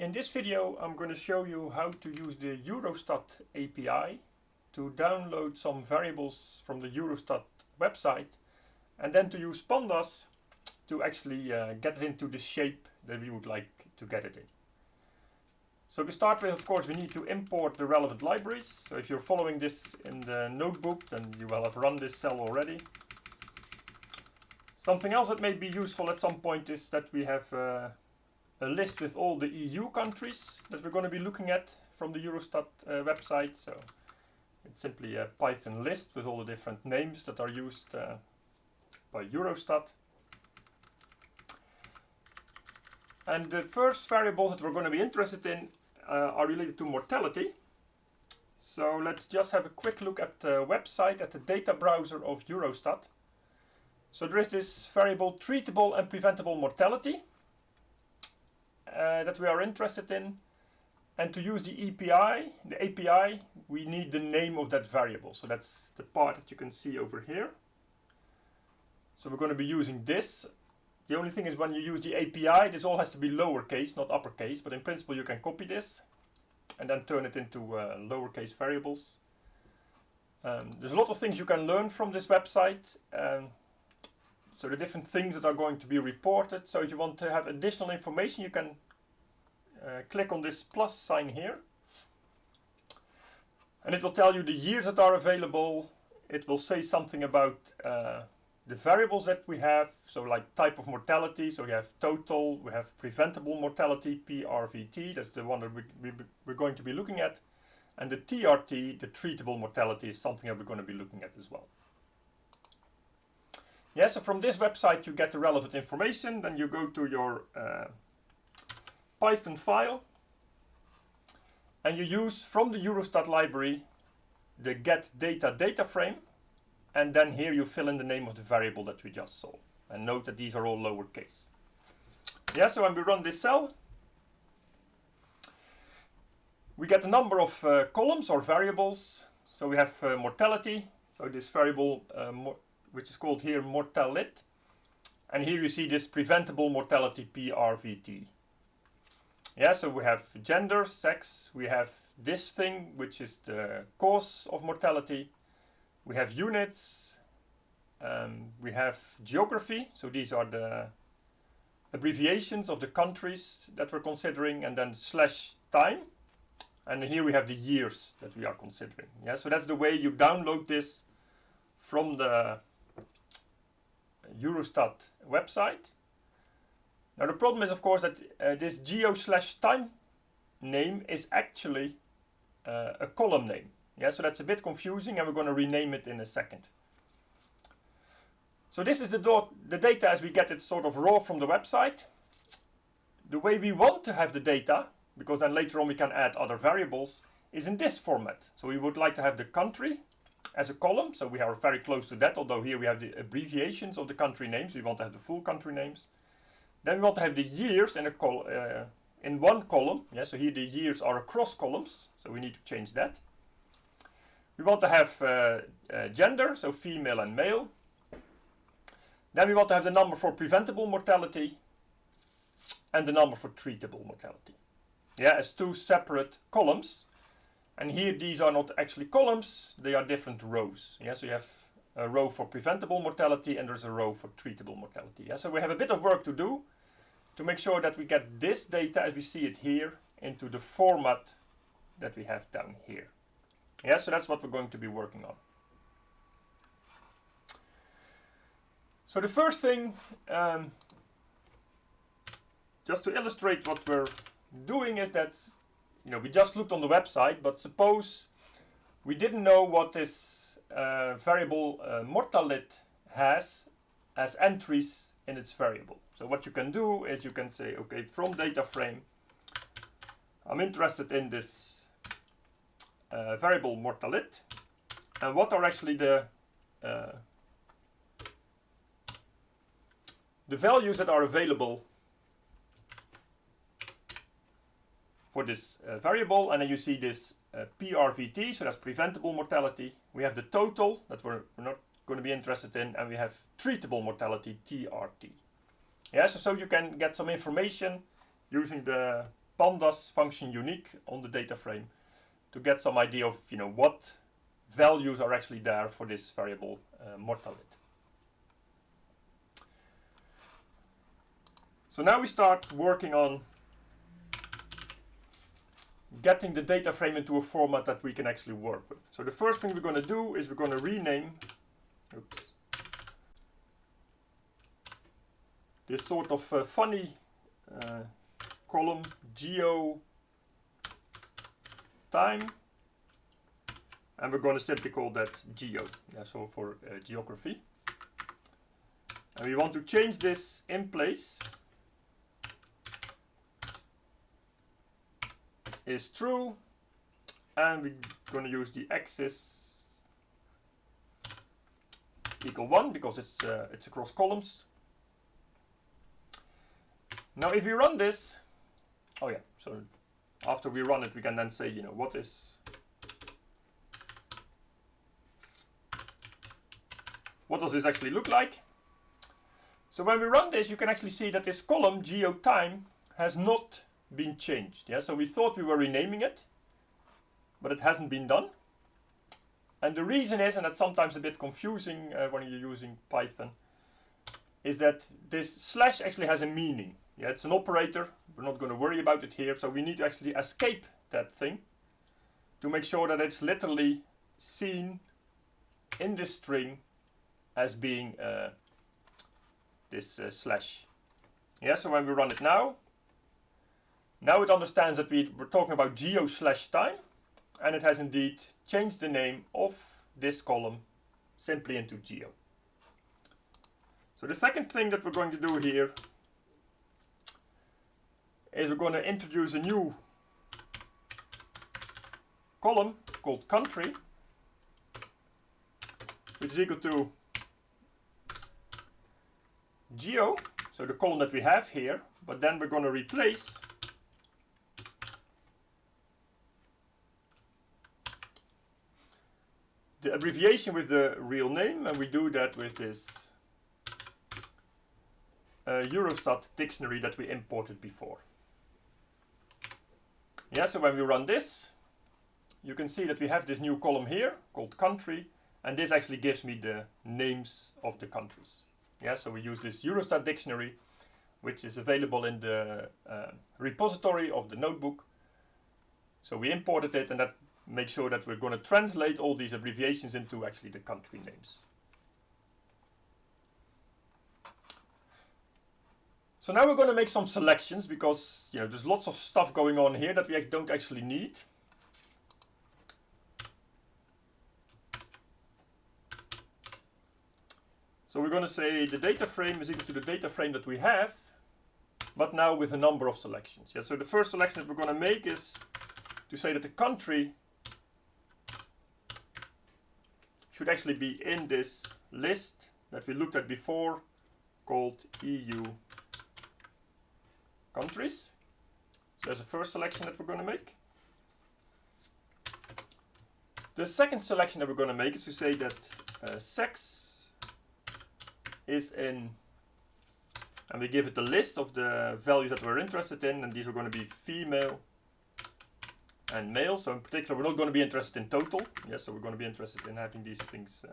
In this video I'm going to show you how to use the Eurostat API to download some variables from the Eurostat website and then to use pandas to actually get it into the shape that we would like to get it in. So to start with, of course, we need to import the relevant libraries. So if you're following this in the notebook, then you will have run this cell already. Something else that may be useful at some point is that we have a list with all the EU countries that we're going to be looking at from the Eurostat website. So it's simply a Python list with all the different names that are used by Eurostat. And the first variables that we're going to be interested in are related to mortality. So let's just have a quick look at the website, at the data browser of Eurostat. So there is this variable treatable and preventable mortality that we are interested in. And to use the API, we need the name of that variable. So that's the part that you can see over here. So we're going to be using this. The only thing is when you use the API, this all has to be lowercase, not uppercase. But in principle, you can copy this and then turn it into lowercase variables. There's a lot of things you can learn from this website. So the different things that are going to be reported. So if you want to have additional information, you can click on this plus sign here. And it will tell you the years that are available. It will say something about the variables that we have. So like type of mortality. So we have total, we have preventable mortality, PRVT. That's the one that we're going to be looking at. And the TRT, the treatable mortality, is something that we're going to be looking at as well. Yeah, so from this website you get the relevant information. Then you go to your Python file and you use from the Eurostat library the get data frame, and then here you fill in the name of the variable that we just saw. And note that these are all lowercase. Yeah, so when we run this cell, we get a number of columns or variables. So we have mortality, so this variable which is called here mortalit. And here you see this preventable mortality, PRVT. Yeah, so we have gender, sex, we have this thing, which is the cause of mortality. We have units, we have geography, so these are the abbreviations of the countries that we're considering, and then slash time. And here we have the years that we are considering. Yeah, so that's the way you download this from the Eurostat website. Now the problem is, of course, that this geo/time name is actually a column name. Yeah, so that's a bit confusing, and we're going to rename it in a second. So this is the data as we get it sort of raw from the website. The way we want to have the data, because then later on we can add other variables, is in this format. So we would like to have the country as a column, so we are very close to that, although here we have the abbreviations of the country names. We want to have the full country names. Then we want to have the years in in one column. Yeah, so here the years are across columns, so we need to change that. We want to have gender, so female and male. Then we want to have the number for preventable mortality and the number for treatable mortality. Yeah, as two separate columns. And here these are not actually columns, they are different rows. Yeah, so you have a row for preventable mortality and there's a row for treatable mortality. Yeah, so we have a bit of work to do to make sure that we get this data as we see it here into the format that we have down here. Yeah, so that's what we're going to be working on. So the first thing, just to illustrate what we're doing, is that we just looked on the website, but suppose we didn't know what this variable mortalit has as entries in its variable. So what you can do is you can say, okay, from data frame, I'm interested in this variable mortalit, and what are actually the values that are available for this variable. And then you see this PRVT, so that's preventable mortality. We have the total that we're not going to be interested in, and we have treatable mortality, TRT. Yeah, so you can get some information using the pandas function unique on the data frame to get some idea of what values are actually there for this variable mortality. So now we start working on getting the data frame into a format that we can actually work with. So the first thing we're going to do is we're going to rename this sort of funny column geo time, and we're going to simply call that geo, so for geography. And we want to change this in place is true, and we're going to use the axis equal 1 because it's across columns. Now if we run this, so after we run it we can then say what does this actually look like. So when we run this, you can actually see that this column geo time has not been changed. So we thought we were renaming it, but it hasn't been done. And the reason is, and that's sometimes a bit confusing when you're using Python, is that this slash actually has a meaning. It's an operator. We're not going to worry about it here. So we need to actually escape that thing to make sure that it's literally seen in this string as being this slash. So when we run it now it understands that we're talking about geo slash time, and it has indeed changed the name of this column simply into geo. So the second thing that we're going to do here is we're going to introduce a new column called country, which is equal to geo, so the column that we have here, but then we're going to replace the abbreviation with the real name, and we do that with this Eurostat dictionary that we imported before. So when we run this, you can see that we have this new column here called country, and this actually gives me the names of the countries. So we use this Eurostat dictionary, which is available in the repository of the notebook. So we imported it, and that makes sure that we're going to translate all these abbreviations into actually the country names. So now we're going to make some selections because there's lots of stuff going on here that we don't actually need. So we're going to say the data frame is equal to the data frame that we have, but now with a number of selections. So the first selection that we're going to make is to say that the country should actually be in this list that we looked at before called EU countries. So that's the first selection that we're going to make. The second selection that we're going to make is to say that sex is in, and we give it a list of the values that we're interested in, and these are going to be female and male. So in particular we're not going to be interested in total. So we're going to be interested in having these things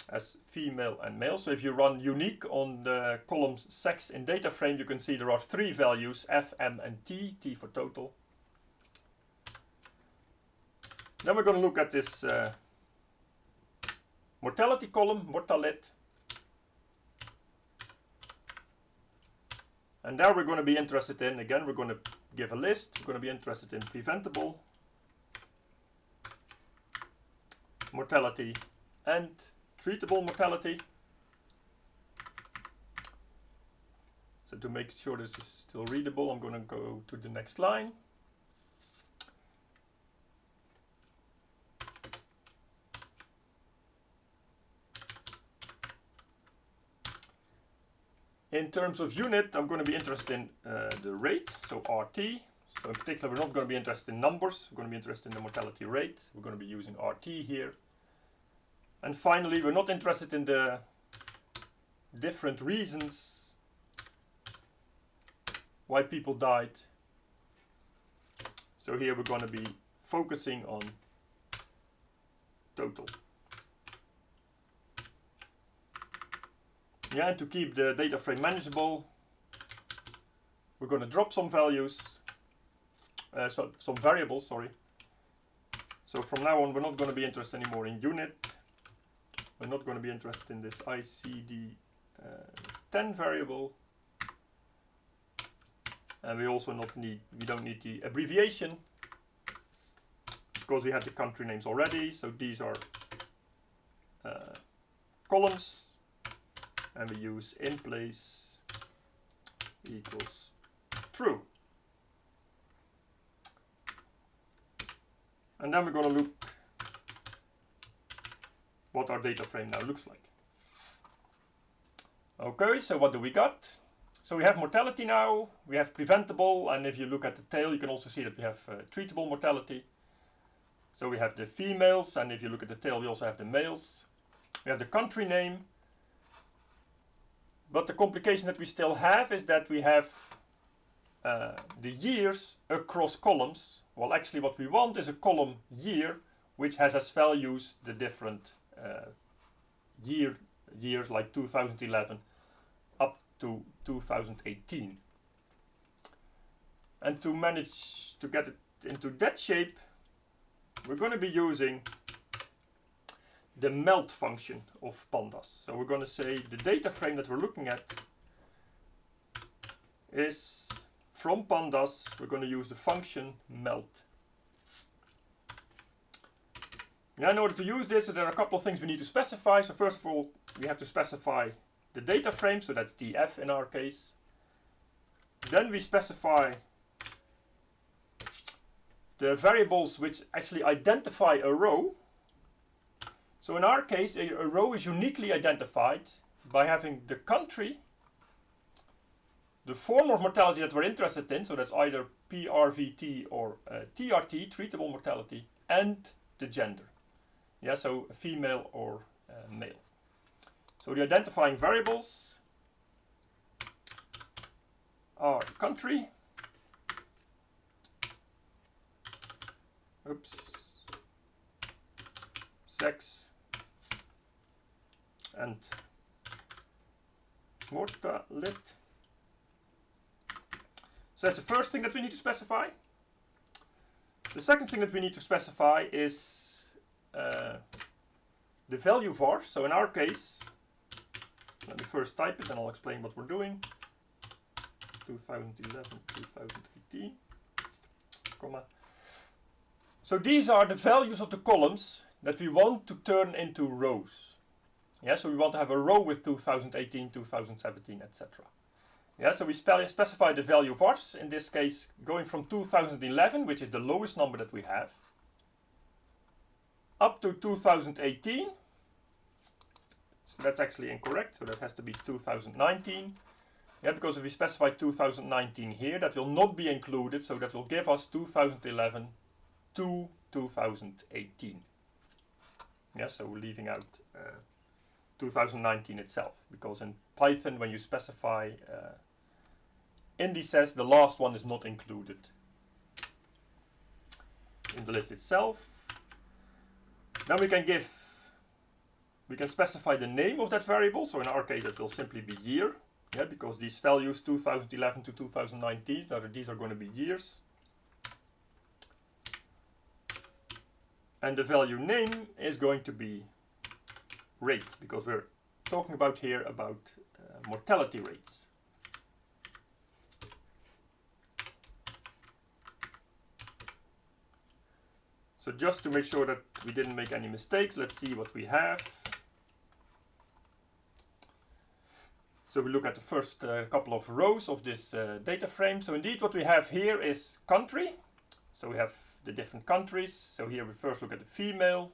as female and male. So if you run unique on the columns sex in data frame, you can see there are 3 values, F, M and T, T for total. Then we're going to look at this mortality column, mortalit. And there we're going to be interested in, again, we're going to give a list. We're going to be interested in preventable mortality and treatable mortality. So to make sure this is still readable, I'm going to go to the next line. In terms of unit, I'm going to be interested in the rate, so RT. So in particular, we're not going to be interested in numbers. We're going to be interested in the mortality rate. We're going to be using RT here. And finally, we're not interested in the different reasons why people died. So here we're going to be focusing on total. Yeah, and to keep the data frame manageable, we're going to drop some values, some variables, sorry. So from now on, we're not going to be interested anymore in unit. We're not going to be interested in this ICD-10 variable. And we also don't need the abbreviation because we have the country names already. So these are columns, and we use in place equals true. And then we're going to look what our data frame now looks like. Okay, so what do we got? So we have mortality now, we have preventable, and if you look at the tail, you can also see that we have treatable mortality. So we have the females, and if you look at the tail, we also have the males. We have the country name. But the complication that we still have is that we have the years across columns. Well, actually what we want is a column year, which has as values the different years like 2011 up to 2018. And to manage to get it into that shape, we're going to be using the melt function of pandas. So we're going to say the data frame that we're looking at is from pandas. We're going to use the function melt. Now, in order to use this, there are a couple of things we need to specify. So first of all, we have to specify the data frame, so that's df in our case. Then we specify the variables which actually identify a row. So in our case, a row is uniquely identified by having the country, the form of mortality that we're interested in, so that's either PRVT or TRT, treatable mortality, and the gender. Yeah, so a female or male. So the identifying variables are country, sex, and mortality. So that's the first thing that we need to specify. The second thing that we need to specify is the value var. So in our case, let me first type it and I'll explain what we're doing. 2011, 2018, comma. So these are the values of the columns that we want to turn into rows. Yeah, so we want to have a row with 2018, 2017, etc. Yeah, so we specify the value vars, in this case going from 2011, which is the lowest number that we have, up to 2018. So that's actually incorrect, so that has to be 2019. Yeah, because if we specify 2019 here, that will not be included, so that will give us 2011 to 2018. Yeah, so we're leaving out 2019 itself, because in Python, when you specify indices, the last one is not included in the list itself. Then we can specify the name of that variable. So in our case, it will simply be year. Yeah, because these values 2011 to 2019, these are going to be years. And the value name is going to be rate, because we're talking about here about mortality rates. So just to make sure that we didn't make any mistakes, let's see what we have. So we look at the first couple of rows of this data frame. So indeed what we have here is country. So we have the different countries. So here we first look at the female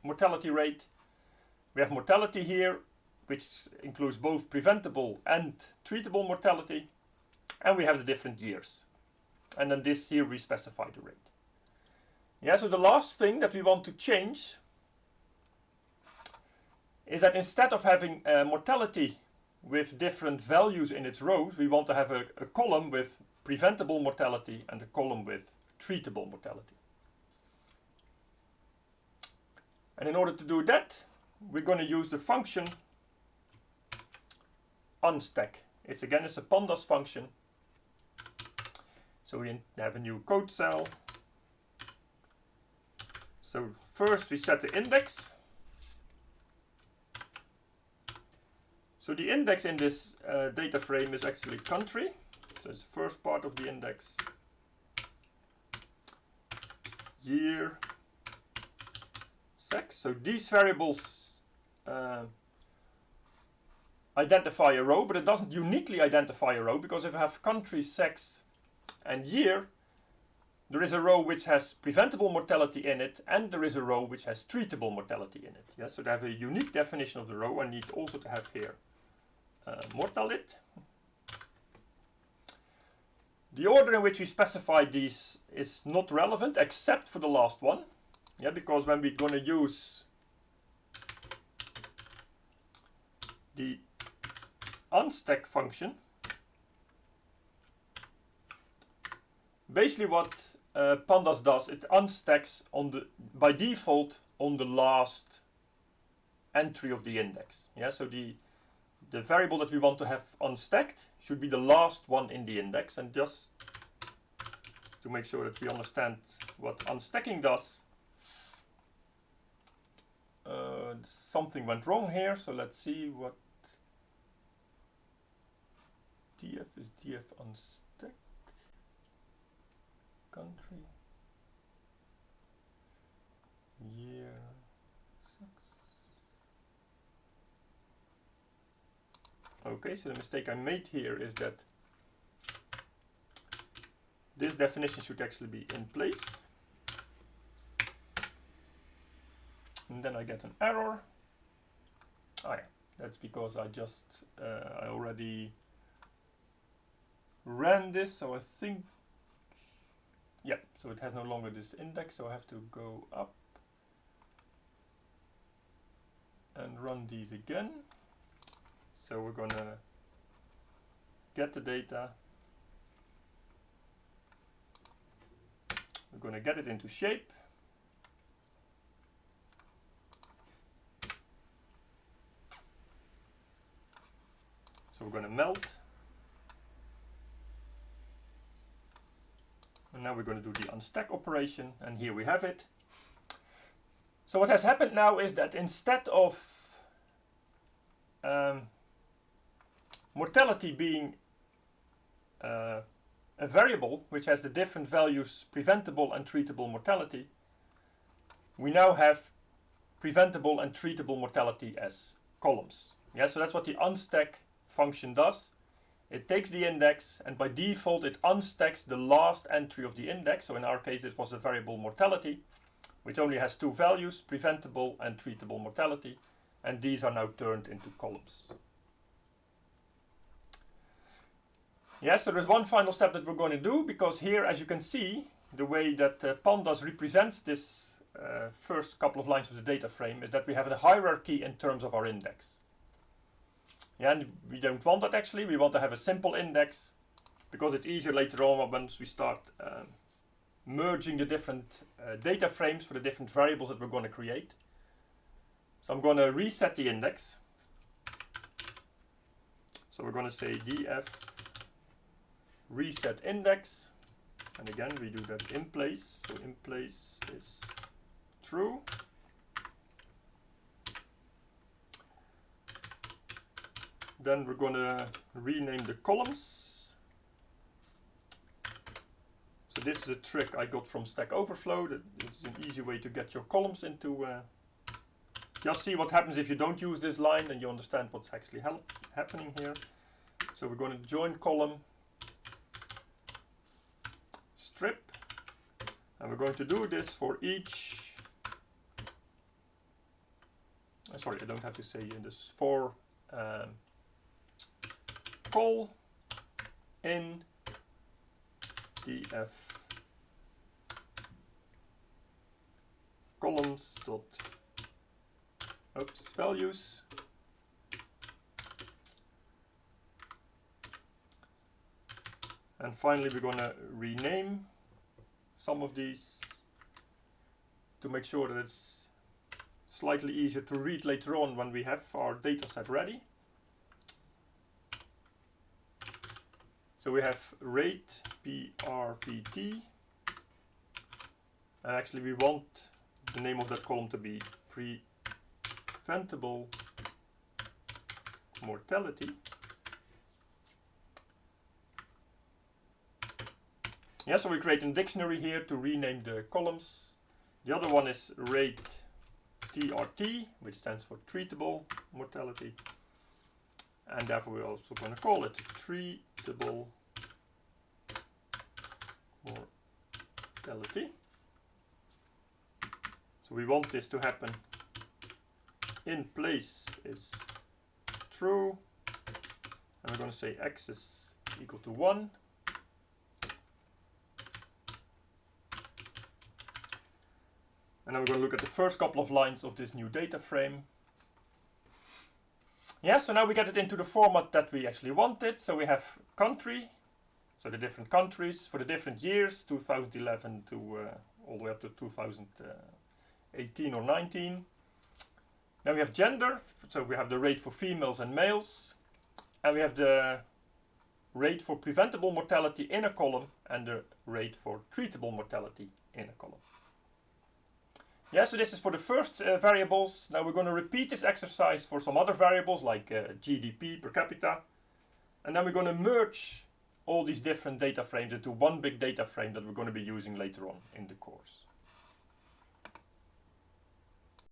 mortality rate. We have mortality here, which includes both preventable and treatable mortality. And we have the different years. And then this here we specify the rate. Yeah, so the last thing that we want to change is that instead of having mortality with different values in its rows, we want to have a column with preventable mortality and a column with treatable mortality. And in order to do that, we're going to use the function unstack. It's a pandas function. So we have a new code cell. So first we set the index. So the index in this data frame is actually country. So it's the first part of the index. Year, sex. So these variables identify a row, but it doesn't uniquely identify a row, because if I have country, sex, and year, there is a row which has preventable mortality in it, and there is a row which has treatable mortality in it. Yeah, so they have a unique definition of the row. I need also to have here mortality. The order in which we specify these is not relevant except for the last one. Yeah, because when we're going to use the unstack function, basically what pandas does, it unstacks by default on the last entry of the index. Yeah, so the variable that we want to have unstacked should be the last one in the index. And just to make sure that we understand what unstacking does, something went wrong here, so let's see what df is. Df unstack country year sex. Okay, so the mistake I made here is that this definition should actually be in place. And then I get an error. Oh yeah, that's because I already ran this, so I think, yeah, so it has no longer this index, so I have to go up and run these again. So we're gonna get the data, we're gonna get it into shape. So we're going to melt. And now we're going to do the unstack operation, and here we have it. So what has happened now is that instead of mortality being a variable which has the different values preventable and treatable mortality, we now have preventable and treatable mortality as columns. Yeah, so that's what the unstack function does. It takes the index, and by default it unstacks the last entry of the index. So in our case it was a variable mortality, which only has two values, preventable and treatable mortality, and these are now turned into columns. Yes, so there's one final step that we're going to do, because here, as you can see, the way that pandas represents this first couple of lines of the data frame is that we have a hierarchy in terms of our index. Yeah, and we don't want that actually. We want to have a simple index, because it's easier later on once we start merging the different data frames for the different variables that we're going to create. So I'm going to reset the index. So we're going to say df reset index, and again we do that in place. So in place is true. Then we're going to rename the columns. So this is a trick I got from Stack Overflow. It's an easy way to get your columns into. Just see what happens if you don't use this line, and you understand what's actually happening here. So we're going to join column strip, and we're going to do this for each. Sorry, I don't have to say this for. Call in df columns dot values, And finally, we're going to rename some of these to make sure that it's slightly easier to read later on when we have our data set ready. So we have rate PRVT, and actually we want the name of that column to be preventable mortality. Yeah, so we create a dictionary here to rename the columns. The other one is rate TRT, which stands for treatable mortality. And therefore we're also going to call it treatable mortality. So we want this to happen in place is true. And we're going to say x is equal to 1. And then we're going to look at the first couple of lines of this new data frame. Yeah, so now we get it into the format that we actually wanted. So we have country, so the different countries for the different years, 2011 to all the way up to 2018 or 19. Then we have gender, so we have the rate for females and males. And we have the rate for preventable mortality in a column and the rate for treatable mortality in a column. Yeah, so this is for the first variables. Now we're going to repeat this exercise for some other variables like GDP per capita. And then we're going to merge all these different data frames into one big data frame that we're going to be using later on in the course.